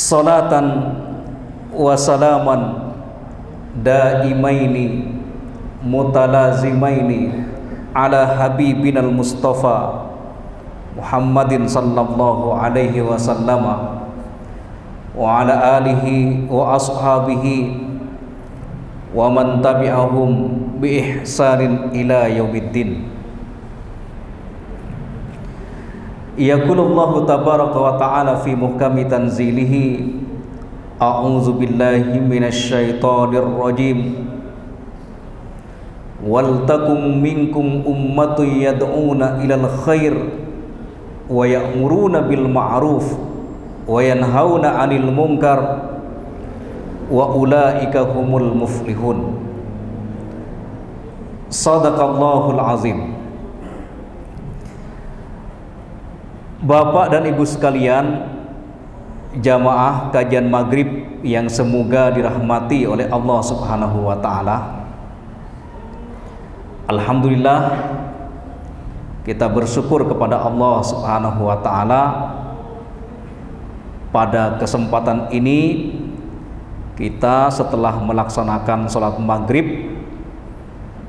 salatan wa salaman daimaini mutalazimaini ala habibinal mustafa Muhammadin sallallahu alaihi wasallam wa ala alihi wa ashabihi wa man tabi'ahum bi ihsanin ila yaumiddin. Yaqulullahu tabaraka wa ta'ala fi muhkami tanzilihi, a'udzu billahi minasy syaithanir rajim. Wal takum minkum ummatun yad'una ilal khair wa ya'muruna bil ma'ruf wa yanhauna 'anil munkar wa ulaika humul muflihun. Shadaqallahul azim. Bapak dan Ibu sekalian, jamaah kajian maghrib yang semoga dirahmati oleh Allah Subhanahu wa ta'ala. Alhamdulillah, kita bersyukur kepada Allah Subhanahu wa ta'ala. Pada kesempatan ini kita setelah melaksanakan sholat maghrib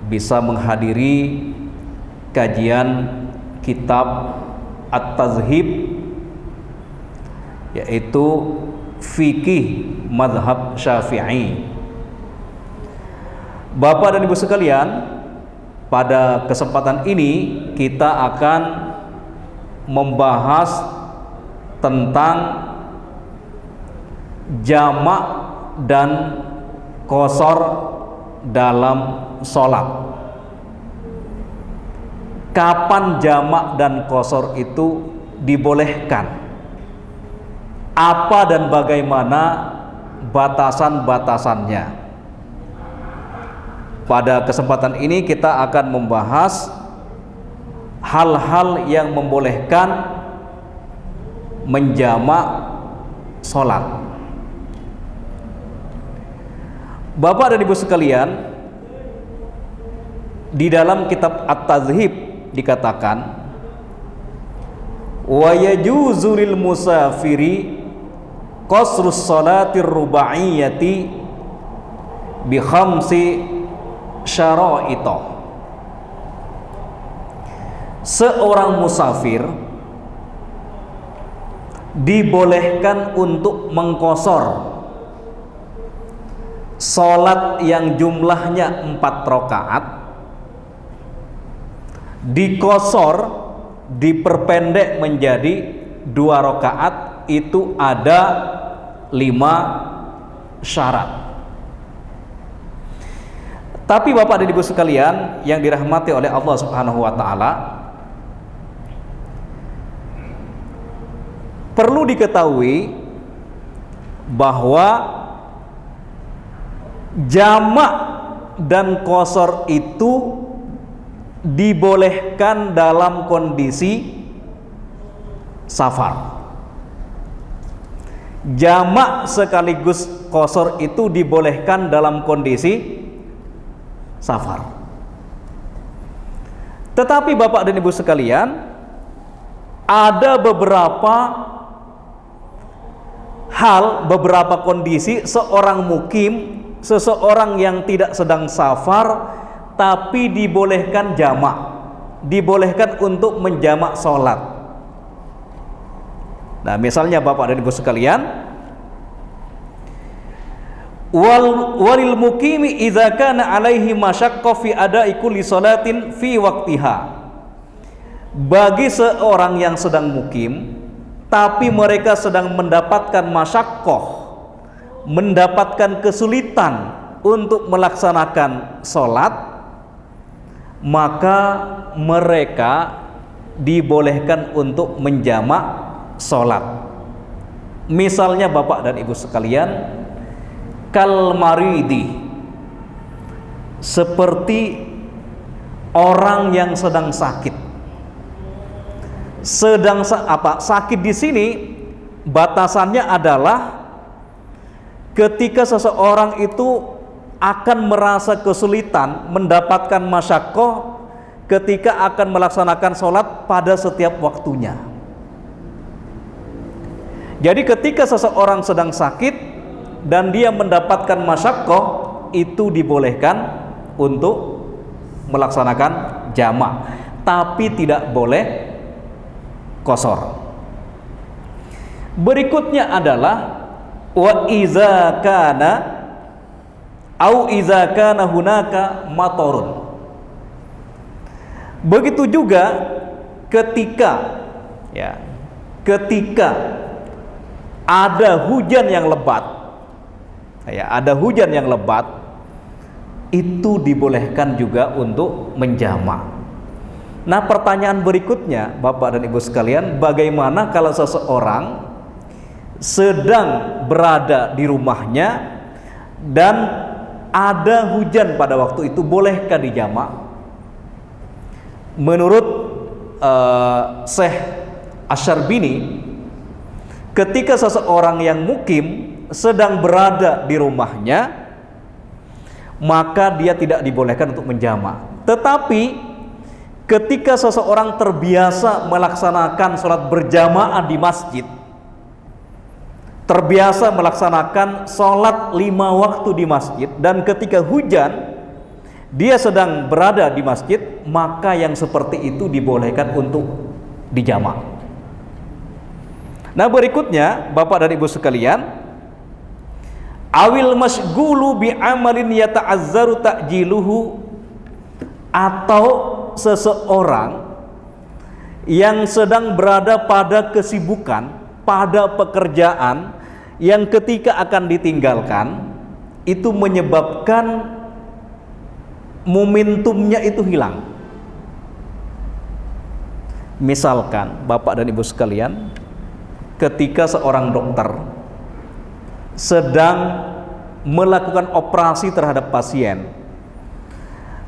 bisa menghadiri kajian kitab At-Tazhib, yaitu fikih mazhab Syafi'i. Bapak dan Ibu sekalian, pada kesempatan ini kita akan membahas tentang jamak dan qashar dalam sholat. Kapan jamak dan qashar itu dibolehkan? Apa dan bagaimana batasan-batasannya? Pada kesempatan ini kita akan membahas hal-hal yang membolehkan menjamak sholat. Bapak dan Ibu sekalian, di dalam kitab At-Tazhib dikatakan, wa yajuzu lil musafiri qasrus salatir rubaiyati bi khamsi syara'ita. Seorang musafir dibolehkan untuk mengqashar salat yang jumlahnya 4 rakaat, diqashar, diperpendek menjadi 2 rakaat, itu ada 5 syarat. Tapi Bapak dan Ibu sekalian yang dirahmati oleh Allah Subhanahu wa ta'ala, perlu diketahui bahwa jamak dan qashar itu dibolehkan dalam kondisi safar. Jamak sekaligus qashar itu dibolehkan dalam kondisi safar. Tetapi Bapak dan Ibu sekalian, ada beberapa hal, beberapa kondisi seorang mukim, seseorang yang tidak sedang safar tapi dibolehkan jamak, dibolehkan untuk menjamak sholat. Nah, misalnya Bapak dan Ibu sekalian, walil mukimi idza kana alaihi masyaqqah fi ada'i kulli sholatin fi waqtiha. Bagi seorang yang sedang mukim tapi mereka sedang mendapatkan masyaqqah, mendapatkan kesulitan untuk melaksanakan sholat, maka mereka dibolehkan untuk menjamak sholat. Misalnya Bapak dan Ibu sekalian, kal maridi, seperti orang yang sedang sakit. Sakit di sini batasannya adalah ketika seseorang itu akan merasa kesulitan, mendapatkan masyaqqah ketika akan melaksanakan sholat pada setiap waktunya. Jadi ketika seseorang sedang sakit dan dia mendapatkan masyaqqah, itu dibolehkan untuk melaksanakan jamak, tapi tidak boleh qasar. Berikutnya adalah wa iza kana au iza kana hunaka matarun. Begitu juga ketika ada hujan yang lebat, itu dibolehkan juga untuk menjamak. Nah, pertanyaan berikutnya, Bapak dan Ibu sekalian, bagaimana kalau seseorang sedang berada di rumahnya dan ada hujan pada waktu itu, bolehkah dijamak? Menurut Syekh Asy-Syarbini, ketika seseorang yang mukim sedang berada di rumahnya, maka dia tidak dibolehkan untuk menjamak. Tetapi ketika seseorang terbiasa melaksanakan sholat berjamaah di masjid, terbiasa melaksanakan sholat 5 waktu di masjid, dan ketika hujan dia sedang berada di masjid, maka yang seperti itu dibolehkan untuk dijamak. Nah, berikutnya Bapak dan Ibu sekalian, awil masghulu bi amalin yata'azzaru ta'jiluhu, atau seseorang yang sedang berada pada kesibukan, pada pekerjaan yang ketika akan ditinggalkan itu menyebabkan momentumnya itu hilang. Misalkan Bapak dan Ibu sekalian, ketika seorang dokter sedang melakukan operasi terhadap pasien,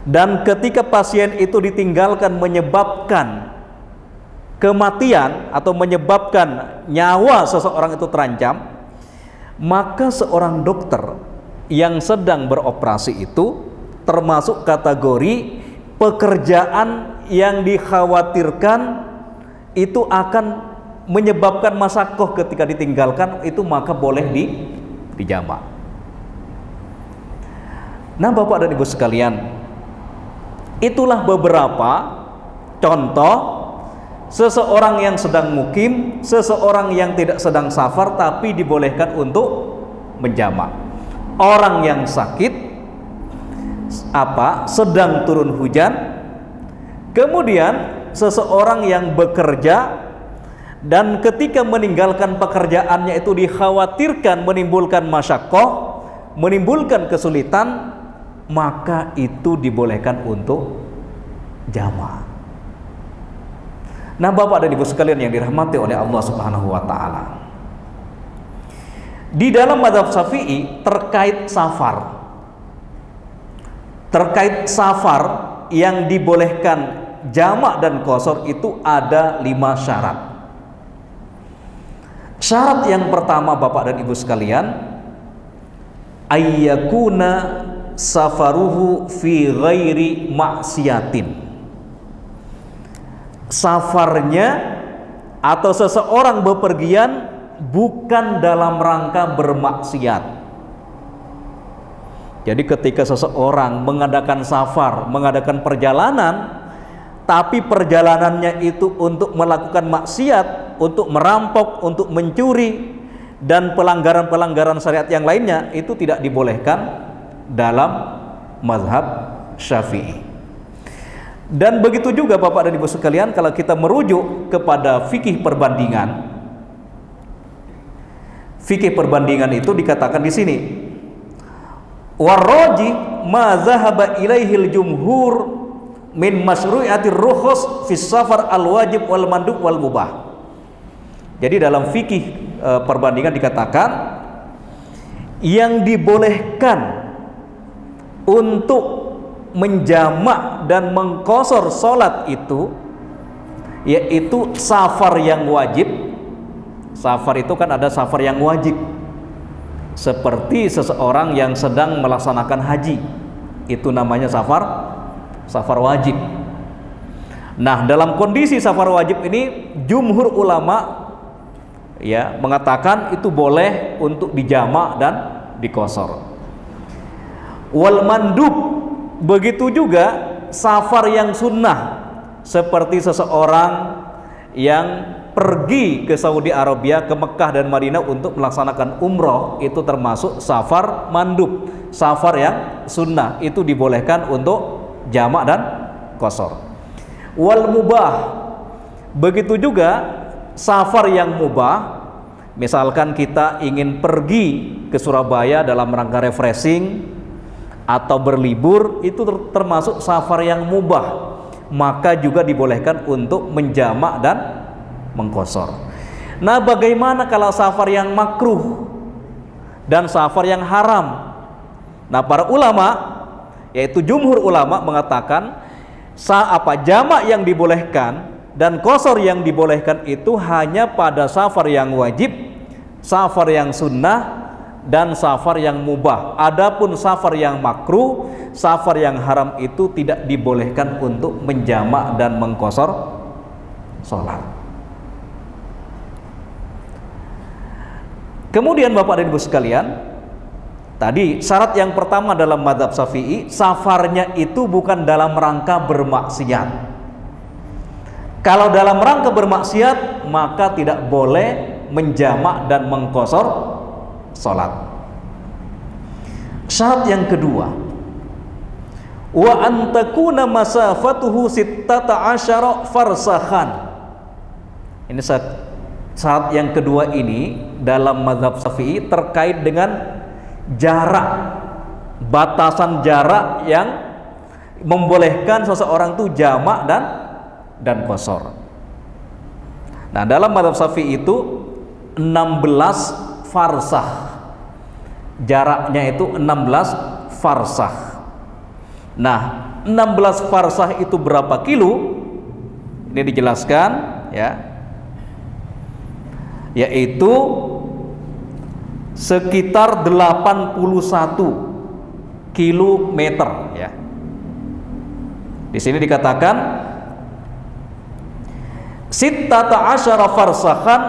dan ketika pasien itu ditinggalkan menyebabkan kematian atau menyebabkan nyawa seseorang itu terancam, maka seorang dokter yang sedang beroperasi itu termasuk kategori pekerjaan yang dikhawatirkan itu akan menyebabkan masyaqqah ketika ditinggalkan itu, maka boleh dijamak. Nah, Bapak dan Ibu sekalian, itulah beberapa contoh seseorang yang sedang mukim, seseorang yang tidak sedang safar tapi dibolehkan untuk menjamak. Orang yang sakit, sedang turun hujan, kemudian seseorang yang bekerja dan ketika meninggalkan pekerjaannya itu dikhawatirkan menimbulkan masyaqqah, menimbulkan kesulitan, maka itu dibolehkan untuk jamak. Nah, Bapak dan Ibu sekalian yang dirahmati oleh Allah Subhanahu wa taala, di dalam mazhab Syafi'i terkait safar yang dibolehkan jamak dan qasar itu ada 5 syarat. Syarat yang pertama, Bapak dan Ibu sekalian, ayyakuna safaruhu fi ghairi maksiatin. Safarnya atau seseorang bepergian bukan dalam rangka bermaksiat. Jadi ketika seseorang mengadakan safar, mengadakan perjalanan, tapi perjalanannya itu untuk melakukan maksiat, untuk merampok, untuk mencuri, dan pelanggaran-pelanggaran syariat yang lainnya, itu tidak dibolehkan dalam mazhab Syafi'i. Dan begitu juga Bapak dan Ibu sekalian, kalau kita merujuk kepada fikih perbandingan, fikih perbandingan itu dikatakan di sini, warraji ma zahaba ilaihil jumhur min masyru'atir rukhus fis safar al wajib wal mandub wal mubah. Jadi dalam fikih perbandingan dikatakan yang dibolehkan untuk menjamak dan mengqasar salat itu yaitu safar yang wajib. Safar itu kan ada safar yang wajib, seperti seseorang yang sedang melaksanakan haji, itu namanya safar wajib. Nah, dalam kondisi safar wajib ini jumhur ulama ya mengatakan itu boleh untuk dijamak dan dikosor. Wal mandub, begitu juga safar yang sunnah, seperti seseorang yang pergi ke Saudi Arabia, ke Mekah dan Madinah untuk melaksanakan umroh, itu termasuk safar mandub, safar yang sunnah, itu dibolehkan untuk jamak dan qasar. Wal mubah, begitu juga safar yang mubah, misalkan kita ingin pergi ke Surabaya dalam rangka refreshing atau berlibur, itu termasuk safar yang mubah, maka juga dibolehkan untuk menjamak dan mengqasar. Nah, bagaimana kalau safar yang makruh dan safar yang haram? Nah, para ulama, yaitu jumhur ulama mengatakan jamak yang dibolehkan dan qasar yang dibolehkan itu hanya pada safar yang wajib, safar yang sunnah, dan safar yang mubah. Adapun safar yang makruh, safar yang haram itu tidak dibolehkan untuk menjamak dan mengqasar sholat. Kemudian Bapak dan Ibu sekalian, tadi syarat yang pertama dalam mazhab Syafi'i, safarnya itu bukan dalam rangka bermaksiat. Kalau dalam rangka bermaksiat, maka tidak boleh menjamak dan mengqasar salat. Syarat yang kedua, wa an takuna masafatuhu 16 farsakhan. Ini syarat yang kedua ini dalam mazhab Syafi'i terkait dengan jarak, batasan jarak yang membolehkan seseorang itu jamak dan qasar. Nah, dalam mazhab Syafi'i itu 16 farsah. Jaraknya itu 16 farsah. Nah, 16 farsah itu berapa kilo? Ini dijelaskan ya. Yaitu sekitar 81 kilometer ya. Di sini dikatakan sittata asyara farsakhan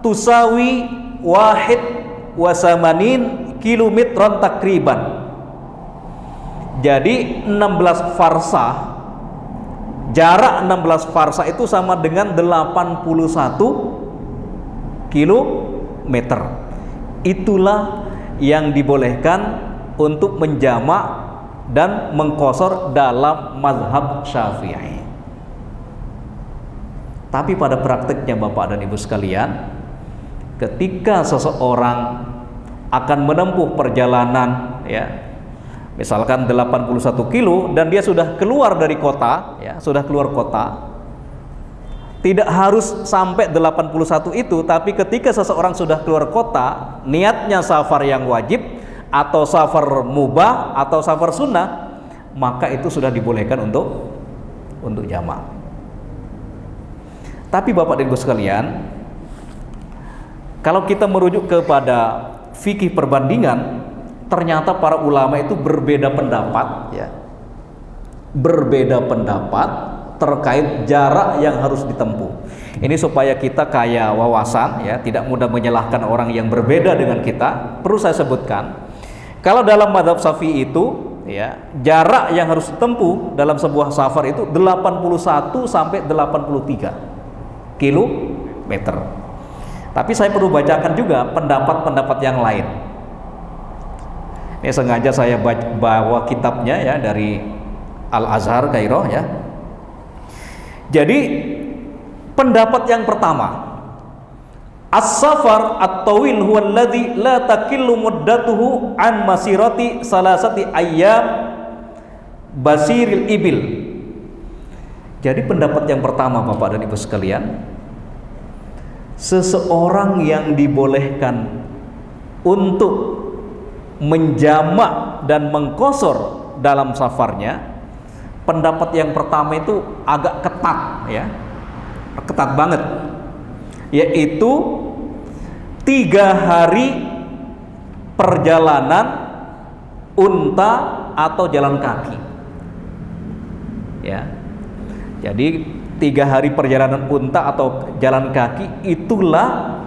tusawi wahid wasamanin kilometron takriban. Jadi 16 farsah, jarak 16 farsah itu sama dengan 81 kilometer. Itulah yang dibolehkan untuk menjamak dan mengqasar dalam mazhab Syafi'i. Tapi pada prakteknya Bapak dan Ibu sekalian, ketika seseorang akan menempuh perjalanan ya, misalkan 81 kilo dan dia sudah keluar dari kota ya, sudah keluar kota, tidak harus sampai 81 itu, tapi ketika seseorang sudah keluar kota, niatnya safar yang wajib atau safar mubah atau safar sunnah, maka itu sudah dibolehkan untuk jamak. Tapi Bapak dan Ibu sekalian, kalau kita merujuk kepada fikih perbandingan, ternyata para ulama itu berbeda pendapat ya. Berbeda pendapat terkait jarak yang harus ditempuh. Ini supaya kita kaya wawasan ya, tidak mudah menyalahkan orang yang berbeda dengan kita. Perlu saya sebutkan, kalau dalam mazhab Syafi'i itu ya, jarak yang harus ditempuh dalam sebuah safar itu 81 sampai 83 kilometer. Tapi saya perlu bacakan juga pendapat-pendapat yang lain. Ini sengaja saya bawa kitabnya ya dari Al-Azhar Kairo ya. Jadi pendapat yang pertama, as-safar at-tawil huwa alladhi la takillu muddatuhu an masirati salasati ayyam basiril ibil. Jadi pendapat yang pertama Bapak dan Ibu sekalian, seseorang yang dibolehkan untuk menjamak dan mengqasar dalam safarnya, pendapat yang pertama itu agak ketat ya, ketat banget, yaitu 3 hari perjalanan unta atau jalan kaki ya. Jadi 3 hari perjalanan unta atau jalan kaki itulah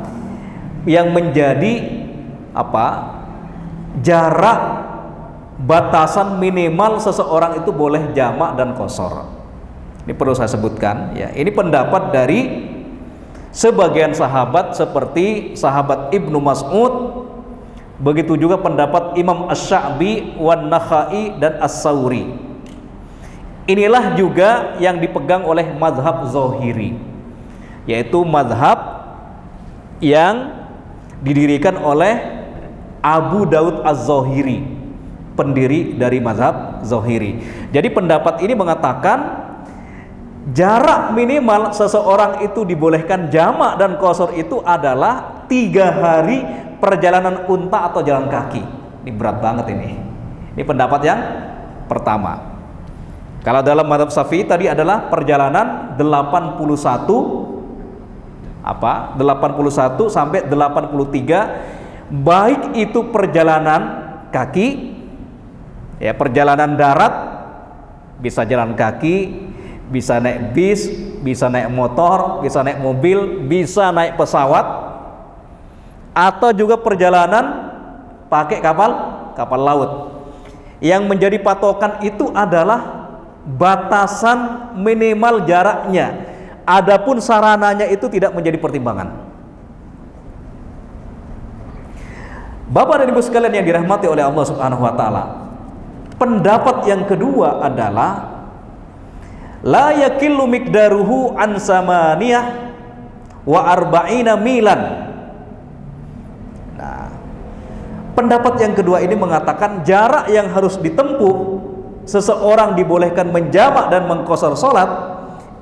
yang menjadi apa? Jarak batasan minimal seseorang itu boleh jamak dan qashar. Ini perlu saya sebutkan ya. Ini pendapat dari sebagian sahabat seperti sahabat Ibnu Mas'ud, begitu juga pendapat Imam Asy-Sya'bi, wan Nakhai dan As-Sauri. Inilah juga yang dipegang oleh mazhab Zahiri, yaitu mazhab yang didirikan oleh Abu Daud Az-Zahiri, pendiri dari mazhab Zahiri. Jadi pendapat ini mengatakan jarak minimal seseorang itu dibolehkan jamak dan qashar itu adalah 3 hari perjalanan unta atau jalan kaki. Ini berat banget ini. Ini pendapat yang pertama. Kalau dalam mazhab Syafi'i tadi adalah perjalanan 81 sampai 83, baik itu perjalanan kaki ya, perjalanan darat, bisa jalan kaki, bisa naik bis, bisa naik motor, bisa naik mobil, bisa naik pesawat, atau juga perjalanan pakai kapal laut. Yang menjadi patokan itu adalah batasan minimal jaraknya. Adapun sarananya itu tidak menjadi pertimbangan. Bapak dan Ibu sekalian yang dirahmati oleh Allah Subhanahu wa taala, pendapat yang kedua adalah la yakillu miqdaruhu an samaniyah wa arba'ina milan. Nah, pendapat yang kedua ini mengatakan jarak yang harus ditempuh seseorang dibolehkan menjamak dan mengqashar salat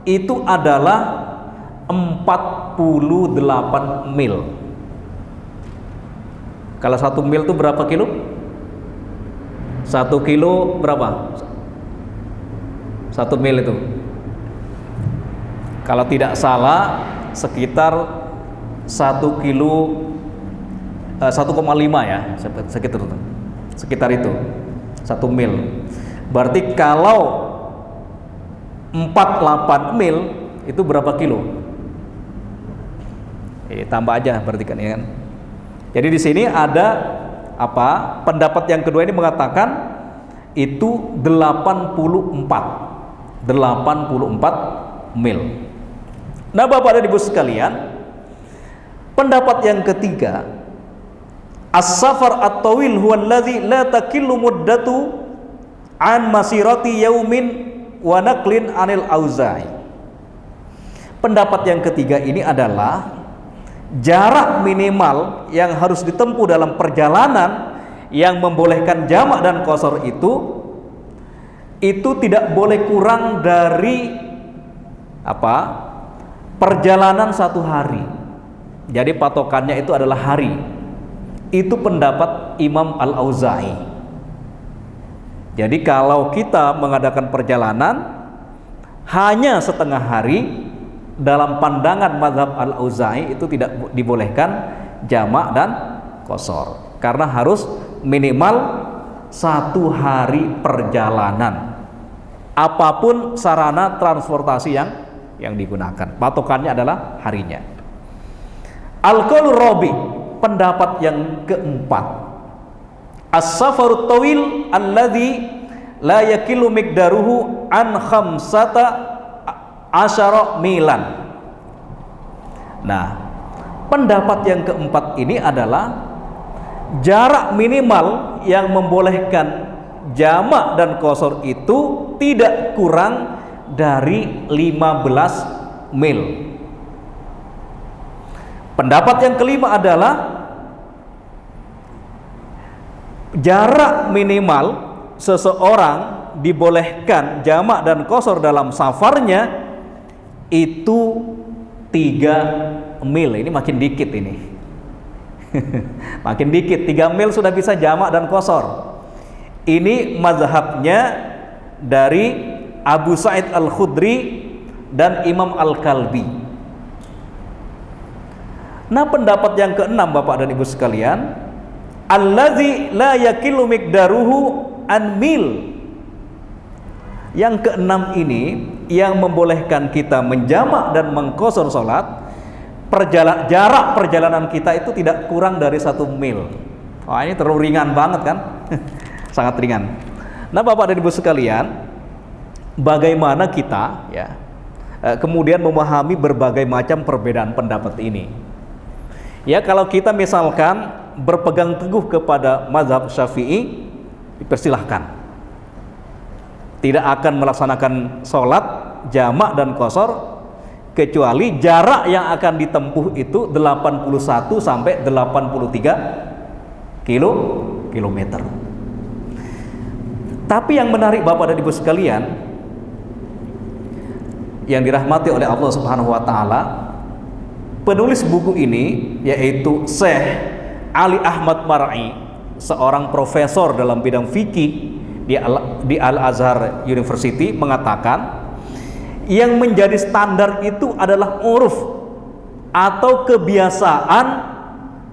itu adalah 48 mil. Kalau 1 mil itu berapa kilo? 1 kilo berapa? 1 mil itu, kalau tidak salah sekitar 1 kilo 1,5 ya, sekitar itu 1 mil. Berarti kalau 48 mil itu berapa kilo? Tambah aja berarti kan ya kan. Jadi di sini ada apa? Pendapat yang kedua ini mengatakan itu 84 mil. Nah, Bapak dan Ibu sekalian, pendapat yang ketiga, as-safar at-tawil huwa alladhi la takillu muddatu an masirati yaumin wa naqlin anil Auza'i. Pendapat yang ketiga ini adalah jarak minimal yang harus ditempuh dalam perjalanan yang membolehkan jamak dan qashar itu tidak boleh kurang dari apa? Perjalanan 1 hari. Jadi patokannya itu adalah hari. Itu pendapat Imam Al-Auza'i. Jadi kalau kita mengadakan perjalanan hanya setengah hari, dalam pandangan mazhab Al-Auza'i itu tidak dibolehkan jamak dan qashar, karena harus minimal 1 hari perjalanan, apapun sarana transportasi yang digunakan, patokannya adalah harinya. Al-qaulur rabi', pendapat yang keempat, as-safarut tawil alladhi la yakillu miqdaruhu an khamsata asyara milan. Nah, pendapat yang keempat ini adalah jarak minimal yang membolehkan jamak dan qashar itu tidak kurang dari 15 mil. Pendapat yang kelima adalah jarak minimal seseorang dibolehkan jamak dan qashar dalam safarnya itu 3 mil. Ini makin dikit ini. Makin dikit, 3 mil sudah bisa jamak dan qashar. Ini mazhabnya dari Abu Sa'id Al-Khudri dan Imam Al-Kalbi. Nah, pendapat yang keenam, Bapak dan Ibu sekalian, allazi la yakillu miqdaruhu an mil. Yang keenam ini yang membolehkan kita menjamak dan mengqashar salat jarak perjalanan kita itu tidak kurang dari 1 mil. Wah, ini terlalu ringan banget kan? Sangat ringan. Nah, Bapak dan Ibu sekalian, bagaimana kita ya kemudian memahami berbagai macam perbedaan pendapat ini? Ya, kalau kita misalkan berpegang teguh kepada mazhab Syafi'i, dipersilahkan. Tidak akan melaksanakan sholat jamak dan qashar kecuali jarak yang akan ditempuh itu 81 sampai 83 kilometer. Tapi yang menarik Bapak dan Ibu sekalian yang dirahmati oleh Allah Subhanahu wa taala, penulis buku ini yaitu Syekh Ali Ahmad Mar'i, seorang profesor dalam bidang fikih di Al-Azhar University, mengatakan yang menjadi standar itu adalah uruf atau kebiasaan,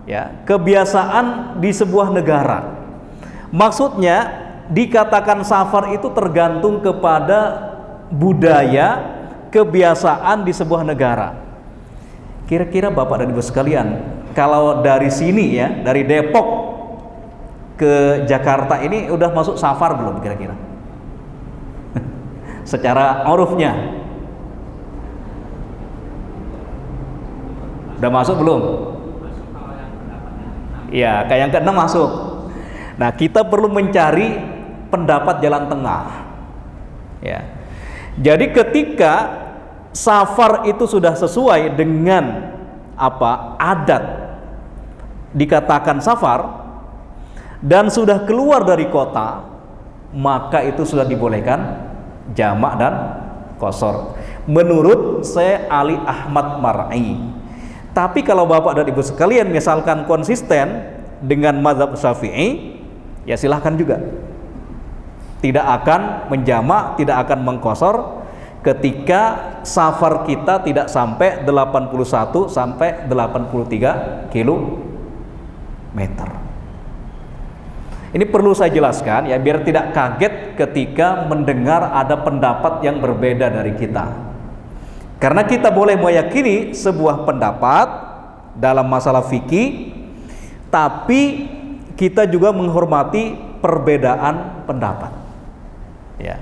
ya, kebiasaan di sebuah negara. Maksudnya dikatakan safar itu tergantung kepada budaya, kebiasaan di sebuah negara. Kira-kira Bapak dan Ibu sekalian, kalau dari sini ya, dari Depok ke Jakarta ini udah masuk safar belum kira-kira? Secara urufnya udah masuk belum? Ya, kayak yang ke-6 masuk. Nah, kita perlu mencari pendapat jalan tengah. Ya. Jadi ketika safar itu sudah sesuai dengan apa adat dikatakan safar dan sudah keluar dari kota, maka itu sudah dibolehkan jamak dan qashar menurut Syekh Ali Ahmad Mar'i. Tapi kalau Bapak dan Ibu sekalian misalkan konsisten dengan mazhab Syafi'i, ya silahkan juga. Tidak akan menjamak, tidak akan mengqashar ketika safar kita tidak sampai 81 sampai 83 kilometer. Ini perlu saya jelaskan ya, biar tidak kaget ketika mendengar ada pendapat yang berbeda dari kita. Karena kita boleh meyakini sebuah pendapat dalam masalah fikih, tapi kita juga menghormati perbedaan pendapat. Ya.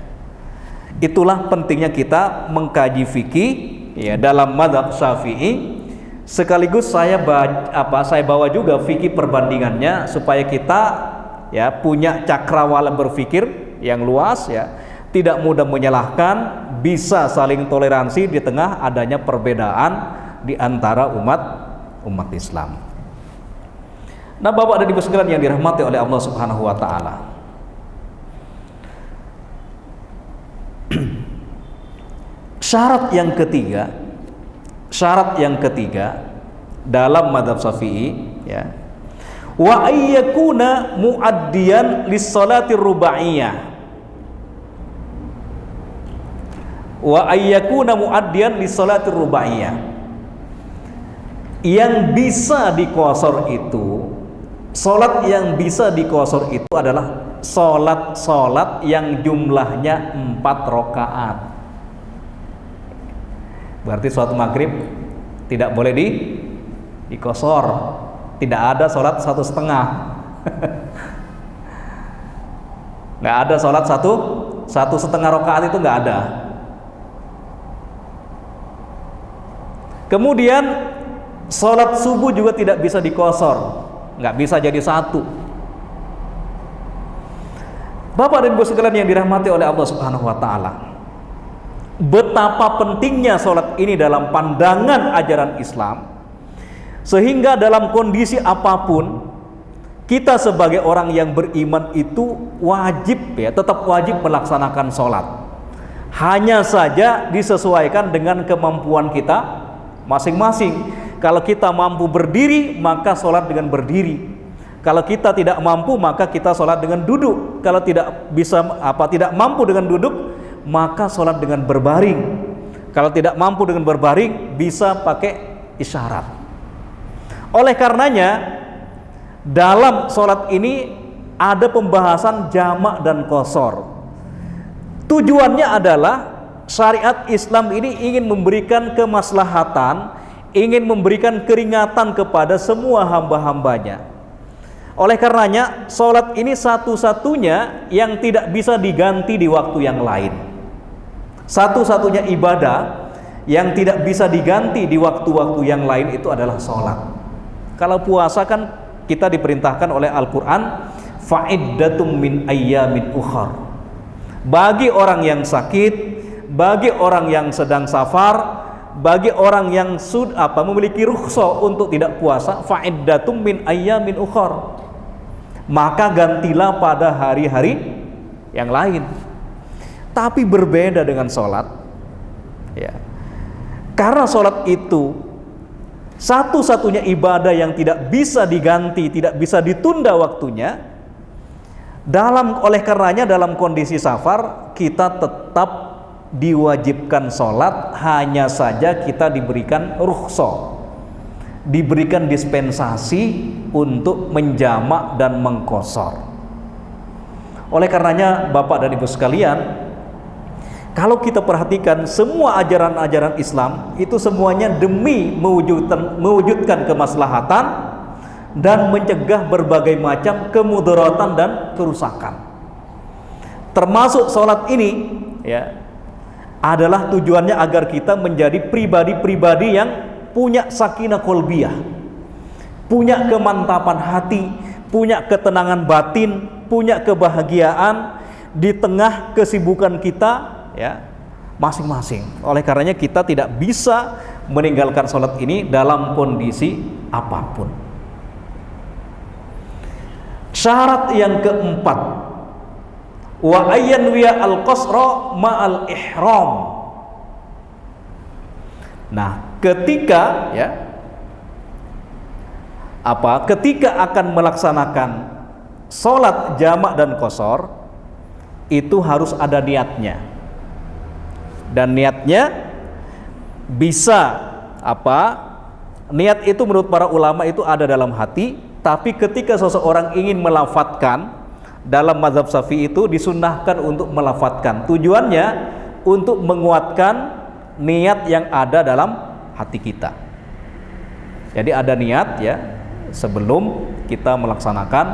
Itulah pentingnya kita mengkaji fikih ya dalam mazhab Syafi'i. Sekaligus saya bawa juga fikih perbandingannya supaya kita ya punya cakrawala berpikir yang luas ya, tidak mudah menyalahkan, bisa saling toleransi di tengah adanya perbedaan di antara umat Islam. Nah, Bapak dan Ibu sekalian yang dirahmati oleh Allah Subhanahu wa taala, syarat yang ketiga dalam mazhab Syafi'i ya, wa ayyakuna muaddiyan lis-salati rubaiyah, wa ayyakuna muaddiyan lis-salati rubaiyah, yang bisa diqashar itu, salat yang bisa diqashar itu adalah salat yang jumlahnya 4 rakaat. Berarti salat maghrib tidak boleh diqashar, tidak ada salat 1,5. Nggak ada salat 1,5 rakaat, itu nggak ada. Kemudian sholat subuh juga tidak bisa diqashar, nggak bisa jadi 1. Bapak dan Ibu sekalian yang dirahmati oleh Allah Subhanahu wa taala, betapa pentingnya sholat ini dalam pandangan ajaran Islam, sehingga dalam kondisi apapun kita sebagai orang yang beriman itu wajib ya, tetap wajib melaksanakan sholat. Hanya saja disesuaikan dengan kemampuan kita masing-masing. Kalau kita mampu berdiri, maka sholat dengan berdiri. Kalau kita tidak mampu, maka kita sholat dengan duduk. Kalau tidak mampu dengan duduk, maka sholat dengan berbaring. Kalau tidak mampu dengan berbaring, bisa pakai isyarat. Oleh karenanya, dalam sholat ini ada pembahasan jamak dan qashar. Tujuannya adalah syariat Islam ini ingin memberikan kemaslahatan, ingin memberikan keringatan kepada semua hamba-hambanya. Oleh karenanya, sholat ini satu-satunya yang tidak bisa diganti di waktu yang lain. Satu-satunya ibadah yang tidak bisa diganti di waktu-waktu yang lain itu adalah sholat. Kalau puasa kan kita diperintahkan oleh Al-Quran, fa'iddatum min ayyamin ukhar. Bagi orang yang sakit, bagi orang yang sedang safar, bagi orang yang sudah memiliki rukhsah untuk tidak puasa, fa'iddatum min ayyamin ukhar, maka gantilah pada hari-hari yang lain. Tapi berbeda dengan sholat, ya. Karena sholat itu satu-satunya ibadah yang tidak bisa diganti, tidak bisa ditunda waktunya. Oleh karenanya dalam kondisi safar kita tetap diwajibkan sholat, hanya saja kita diberikan rukhsah, diberikan dispensasi untuk menjamak dan mengqashar. Oleh karenanya Bapak dan Ibu sekalian, kalau kita perhatikan semua ajaran-ajaran Islam itu semuanya demi mewujudkan kemaslahatan dan mencegah berbagai macam kemudaratan dan kerusakan. Termasuk sholat ini, ya, adalah tujuannya agar kita menjadi pribadi-pribadi yang punya sakinah qalbiyah, punya kemantapan hati, punya ketenangan batin, punya kebahagiaan di tengah kesibukan kita, ya, masing-masing. Oleh karenanya kita tidak bisa meninggalkan sholat ini dalam kondisi apapun. Syarat yang keempat, wa ayyanwiya al-qasra ma'al ihram. Nah, ketika akan melaksanakan sholat jamak dan qashar, itu harus ada niatnya. Dan niatnya bisa niat itu menurut para ulama itu ada dalam hati, tapi ketika seseorang ingin melafadzkan, dalam mazhab Syafi'i itu disunnahkan untuk melafadzkan. Tujuannya untuk menguatkan niat yang ada dalam hati kita. Jadi ada niat, ya, sebelum kita melaksanakan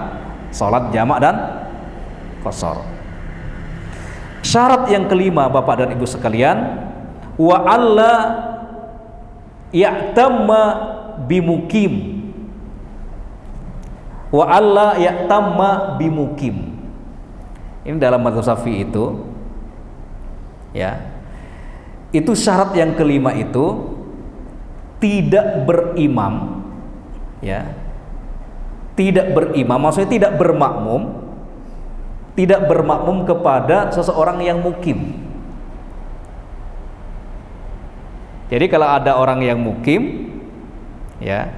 sholat jamak dan qashar. Syarat yang kelima Bapak dan Ibu sekalian, wa alla ya'tamma bimukim. Wa alla ya'tamma bimukim. Ini dalam mazhab Syafi'i itu, ya. Itu syarat yang kelima itu tidak berimam, ya. Tidak berimam maksudnya tidak bermakmum. Tidak bermakmum kepada seseorang yang mukim. Jadi kalau ada orang yang mukim, ya,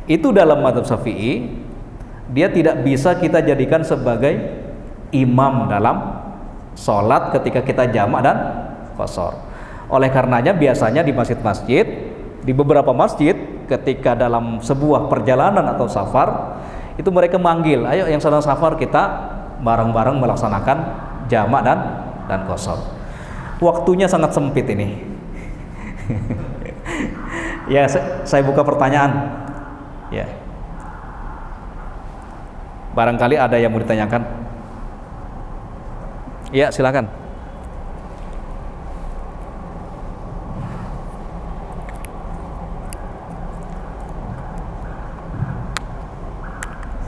itu dalam mazhab Syafi'i dia tidak bisa kita jadikan sebagai imam dalam sholat ketika kita jamak dan qashar. Oleh karenanya biasanya di masjid-masjid, di beberapa masjid ketika dalam sebuah perjalanan atau safar, itu mereka manggil, ayo yang sedang safar kita bareng-bareng melaksanakan jamak dan qashar. Waktunya sangat sempit ini. Ya, saya buka pertanyaan. Ya. Barangkali ada yang mau ditanyakan. Ya, silakan.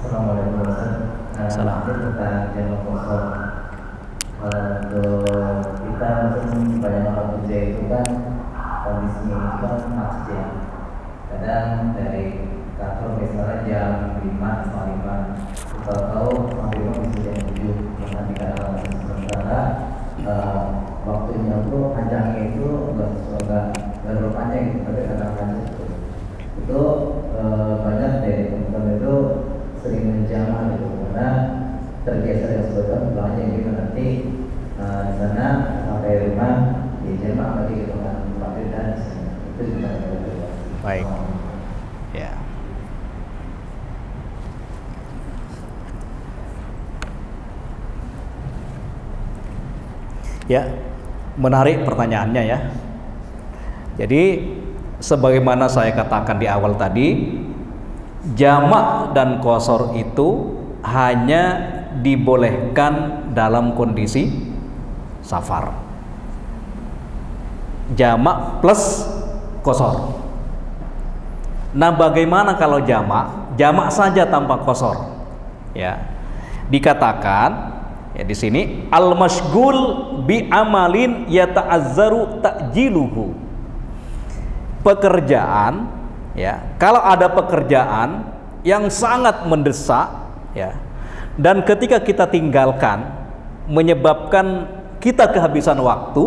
Assalamualaikum warahmatullahi wabarakatuh. Kalau kita mungkin banyak orang kerja itu kan kondisinya itu kan macet ya. Kadang dari kantor misalnya jam 5.45, kita tahu sampai bisa jam 7. Nanti kadang sementara waktunya itu panjangnya itu enggak terlalu panjang gitu, tapi kadang macet itu banyak dari teman-teman itu sering menjamah gitu karena terbiasa dengan sebetulnya pulangnya gitu nanti di sana sampai rumah di jamaah lagi gitu kan maghrib dan itu juga baik. Ya. Ya, menarik pertanyaannya ya. Jadi sebagaimana saya katakan di awal tadi, jamak dan qasar itu hanya dibolehkan dalam kondisi safar. Jamak plus qasar. Nah, bagaimana kalau jamak? Jamak saja tanpa qasar. Ya. Dikatakan ya di sini al-masyghul bi amalin yata'azzaru ta'jiluhu. Pekerjaan, ya, kalau ada pekerjaan yang sangat mendesak, ya, dan ketika kita tinggalkan menyebabkan kita kehabisan waktu,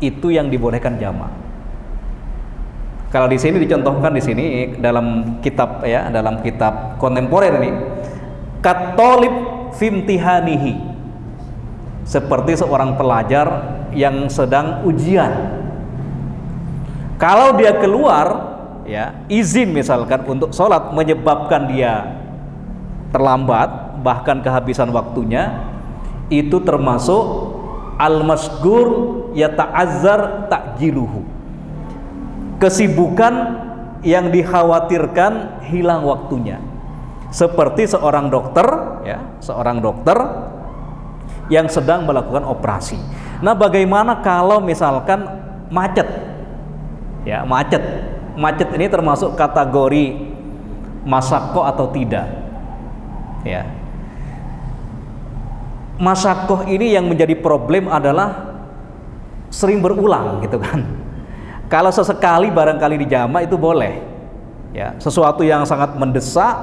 itu yang dibolehkan jamak. Kalau di sini dicontohkan di sini dalam kitab, ya, dalam kitab kontemporer ini, katolib fimtihanihi, seperti seorang pelajar yang sedang ujian. Kalau dia keluar, ya, izin misalkan untuk sholat menyebabkan dia terlambat, bahkan kehabisan waktunya, itu termasuk al-masghur yata'azzar ta'jiluhu. Kesibukan yang dikhawatirkan hilang waktunya. Seperti seorang dokter, ya, seorang dokter yang sedang melakukan operasi. Nah, bagaimana kalau misalkan macet? Ya, macet. Macet ini termasuk kategori masyaqah atau tidak? Ya. Masyaqah ini yang menjadi problem adalah sering berulang gitu kan. Kalau sesekali barangkali dijamak itu boleh. Ya, sesuatu yang sangat mendesak,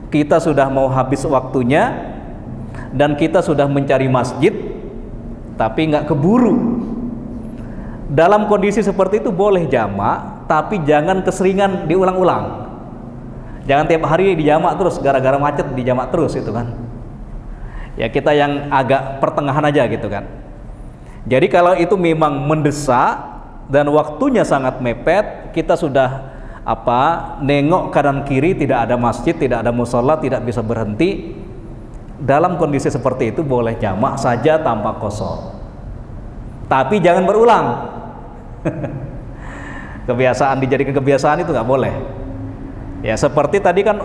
kita sudah mau habis waktunya dan kita sudah mencari masjid tapi nggak keburu. Dalam kondisi seperti itu boleh jamak, tapi jangan keseringan diulang-ulang. Jangan tiap hari dijamak terus, gara-gara macet dijamak terus itu kan. Ya, kita yang agak pertengahan aja gitu kan. Jadi kalau itu memang mendesak dan waktunya sangat mepet, kita sudah nengok kanan kiri, tidak ada masjid, tidak ada mushola, tidak bisa berhenti. Dalam kondisi seperti itu boleh jamak saja tanpa qasar. Tapi jangan berulang. Kebiasaan dijadikan kebiasaan itu nggak boleh. Ya, seperti tadi kan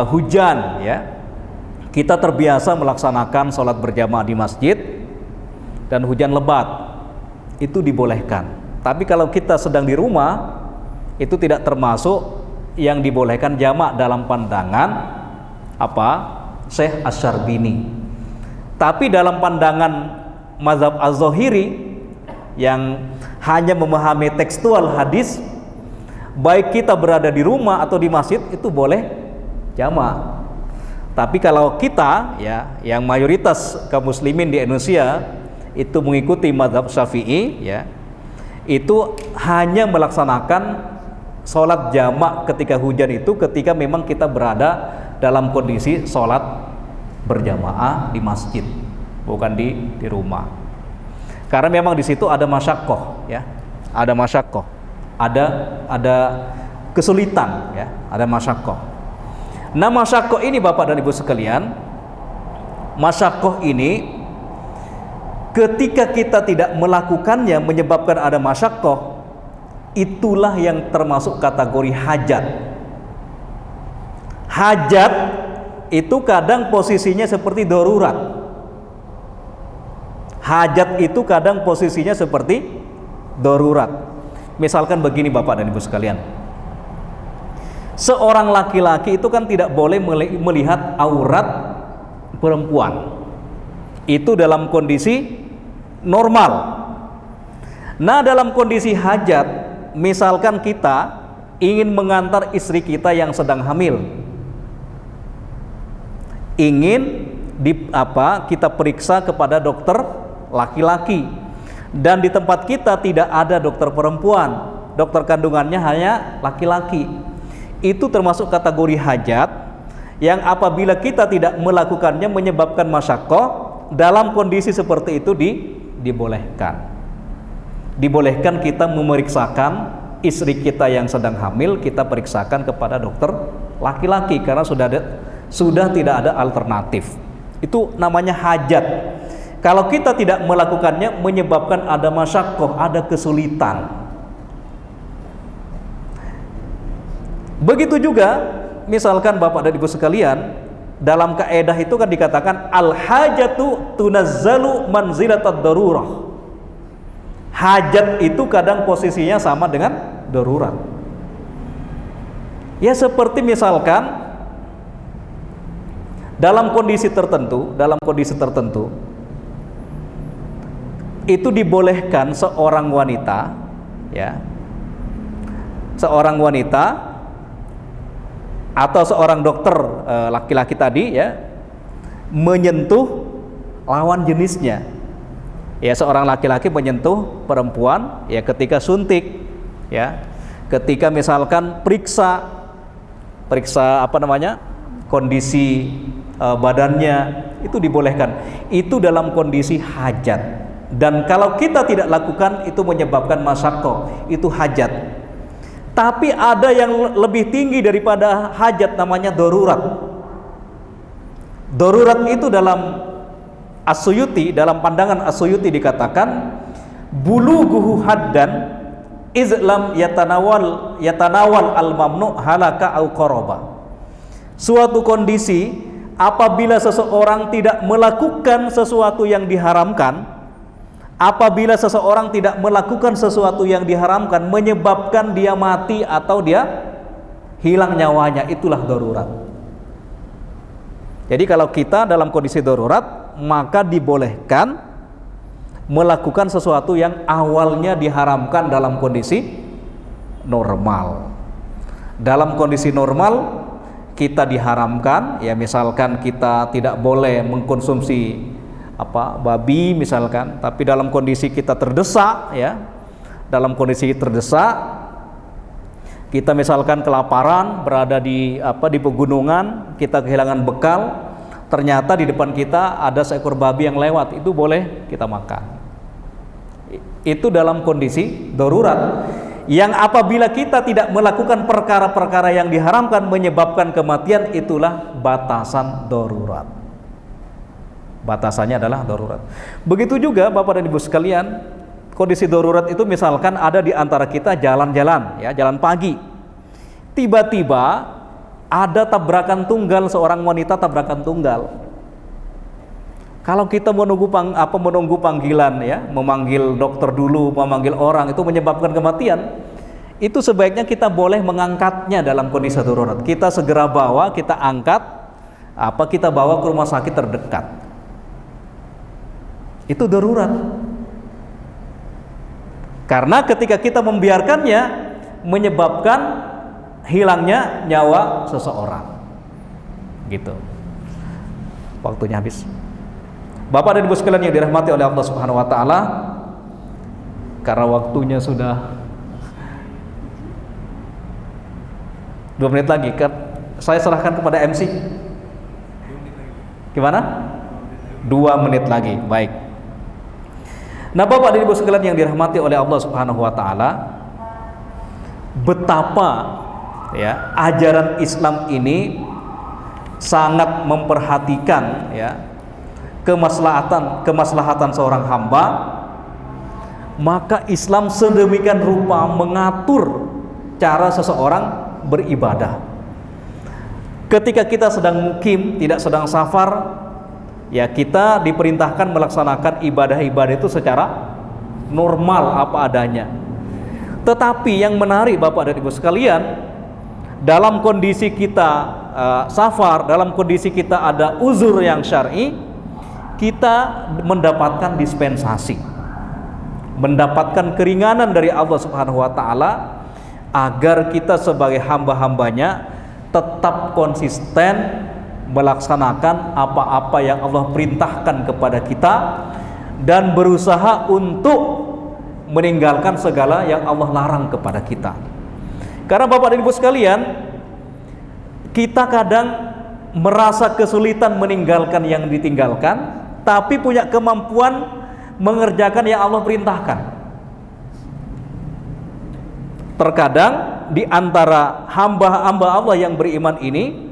hujan, ya. Kita terbiasa melaksanakan sholat berjamaah di masjid dan hujan lebat, itu dibolehkan. Tapi kalau kita sedang di rumah, itu tidak termasuk yang dibolehkan jamak dalam pandangan Syekh Asy-Syarbini. Tapi dalam pandangan mazhab Az-Zahiri yang hanya memahami tekstual hadis, baik kita berada di rumah atau di masjid itu boleh jamak. Tapi kalau kita, ya, yang mayoritas kaum muslimin di Indonesia itu mengikuti mazhab Syafi'i, ya, itu hanya melaksanakan sholat jamak ketika hujan itu ketika memang kita berada dalam kondisi sholat berjamaah di masjid, bukan di rumah. Karena memang di situ ada masyaqqah, ya, ada masyaqqah, ada kesulitan, ya, ada masyaqqah. Nah, masyaqqah ini Bapak dan Ibu sekalian, masyaqqah ini ketika kita tidak melakukannya menyebabkan ada masyaqqah, itulah yang termasuk kategori hajat. Hajat itu kadang posisinya seperti darurat. Hajat itu kadang posisinya seperti darurat. Misalkan begini Bapak dan Ibu sekalian, seorang laki-laki itu kan tidak boleh melihat aurat perempuan. Itu dalam kondisi normal. Nah, dalam kondisi hajat, misalkan kita ingin mengantar istri kita yang sedang hamil, ingin kita periksa kepada dokter laki-laki, dan di tempat kita tidak ada dokter perempuan, dokter kandungannya hanya laki-laki. Itu termasuk kategori hajat yang apabila kita tidak melakukannya menyebabkan masyaqqah. Dalam kondisi seperti itu dibolehkan. Dibolehkan kita memeriksakan istri kita yang sedang hamil, kita periksakan kepada dokter laki-laki karena sudah tidak ada alternatif. Itu namanya hajat. Kalau kita tidak melakukannya menyebabkan ada masyaqqah, ada kesulitan. Begitu juga misalkan Bapak dan Ibu sekalian, dalam kaidah itu kan dikatakan al-hajatu tunazzalu manzilatad darurah. Hajat itu kadang posisinya sama dengan darurat. Ya seperti misalkan dalam kondisi tertentu itu dibolehkan seorang wanita, ya, seorang wanita atau seorang dokter laki-laki tadi, ya, menyentuh lawan jenisnya. Ya, seorang laki-laki menyentuh perempuan, ya, ketika suntik, ya, ketika misalkan periksa kondisi badannya, itu dibolehkan. Itu dalam kondisi hajat. Dan kalau kita tidak lakukan itu menyebabkan masyaqqah, itu hajat. Tapi ada yang lebih tinggi daripada hajat, namanya darurat. Darurat itu dalam As-Suyuti, dalam pandangan As-Suyuti dikatakan bulughuhu haddan izlam yatanawal al-mamnu halaka au qaraba. Suatu kondisi apabila seseorang tidak melakukan sesuatu yang diharamkan, apabila seseorang tidak melakukan sesuatu yang diharamkan menyebabkan dia mati atau dia hilang nyawanya, itulah darurat. Jadi kalau kita dalam kondisi darurat, maka dibolehkan melakukan sesuatu yang awalnya diharamkan dalam kondisi normal. Dalam kondisi normal kita diharamkan, ya, misalkan kita tidak boleh mengkonsumsi babi misalkan, tapi dalam kondisi kita terdesak, ya, dalam kondisi terdesak kita misalkan kelaparan, berada di pegunungan, kita kehilangan bekal, ternyata di depan kita ada seekor babi yang lewat, itu boleh kita makan. Itu dalam kondisi darurat. Yang apabila kita tidak melakukan perkara-perkara yang diharamkan menyebabkan kematian, itulah batasan darurat. Batasannya adalah darurat. Begitu juga Bapak dan Ibu sekalian, kondisi darurat itu misalkan ada di antara kita jalan-jalan, ya, jalan pagi. Tiba-tiba ada tabrakan tunggal, seorang wanita tabrakan tunggal. Kalau kita menunggu panggilan, ya, memanggil dokter dulu, memanggil orang, itu menyebabkan kematian, itu sebaiknya kita boleh mengangkatnya dalam kondisi darurat. Kita segera bawa, kita angkat, kita bawa ke rumah sakit terdekat. Itu darurat. Karena ketika kita membiarkannya menyebabkan hilangnya nyawa seseorang. Gitu. Waktunya habis. Bapak dan Ibu sekalian yang dirahmati oleh Allah Subhanahu wa taala, karena waktunya sudah 2 menit lagi, saya serahkan kepada MC. Gimana? 2 menit lagi. Baik. Nah, Bapak dan Ibu sekalian yang dirahmati oleh Allah Subhanahu wa taala, betapa, ya, ajaran Islam ini sangat memperhatikan, ya, kemaslahatan seorang hamba. Maka Islam sedemikian rupa mengatur cara seseorang beribadah. Ketika kita sedang mukim, tidak sedang safar, ya, kita diperintahkan melaksanakan ibadah-ibadah itu secara normal apa adanya. Tetapi yang menarik Bapak dan Ibu sekalian, dalam kondisi kita safar, dalam kondisi kita ada uzur yang syar'i, kita mendapatkan dispensasi, mendapatkan keringanan dari Allah Subhanahu wa taala, agar kita sebagai hamba-hambanya tetap konsisten melaksanakan apa-apa yang Allah perintahkan kepada kita dan berusaha untuk meninggalkan segala yang Allah larang kepada kita. Karena Bapak dan Ibu sekalian, kita kadang merasa kesulitan meninggalkan yang ditinggalkan, tapi punya kemampuan mengerjakan yang Allah perintahkan. Terkadang di antara hamba-hamba Allah yang beriman ini,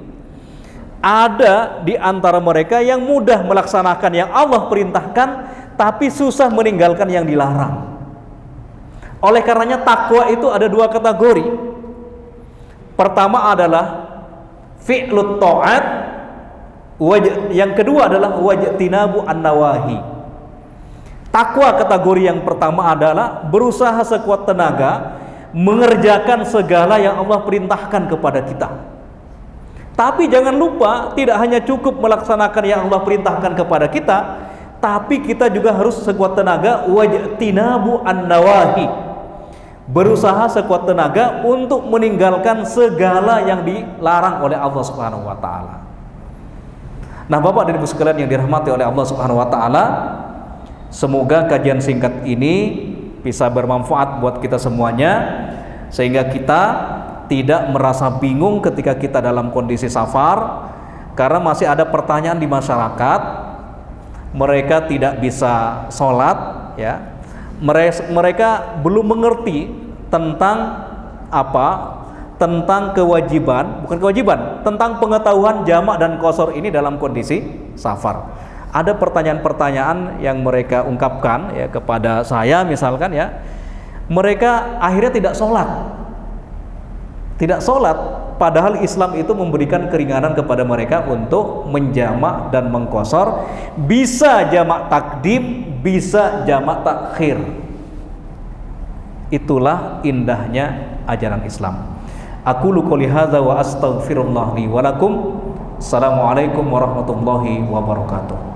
ada di antara mereka yang mudah melaksanakan yang Allah perintahkan, tapi susah meninggalkan yang dilarang. Oleh karenanya takwa itu ada dua kategori. Pertama adalah fi'lut ta'at, yang kedua adalah wajtinabu an-nawahi. Takwa kategori yang pertama adalah berusaha sekuat tenaga mengerjakan segala yang Allah perintahkan kepada kita. Tapi jangan lupa, tidak hanya cukup melaksanakan yang Allah perintahkan kepada kita, tapi kita juga harus sekuat tenaga wajtinabu an-nawahi, berusaha sekuat tenaga untuk meninggalkan segala yang dilarang oleh Allah Subhanahu wa taala. Nah, Bapak dan Ibu sekalian yang dirahmati oleh Allah Subhanahu wa taala, semoga kajian singkat ini bisa bermanfaat buat kita semuanya, sehingga kita tidak merasa bingung ketika kita dalam kondisi safar, karena masih ada pertanyaan di masyarakat, mereka tidak bisa sholat, ya, mereka belum mengerti tentang apa, tentang kewajiban, bukan kewajiban, tentang pengetahuan jamak dan qasar ini dalam kondisi safar. Ada pertanyaan-pertanyaan yang mereka ungkapkan ya kepada saya, misalkan ya, mereka akhirnya tidak sholat, padahal Islam itu memberikan keringanan kepada mereka untuk menjamak dan mengqasar, bisa jamak takdim, bisa jamak takhir. Itulah indahnya ajaran Islam. Aqulu qouli hadza wa astaghfirullah li wa lakum. Assalamualaikum warahmatullahi wabarakatuh.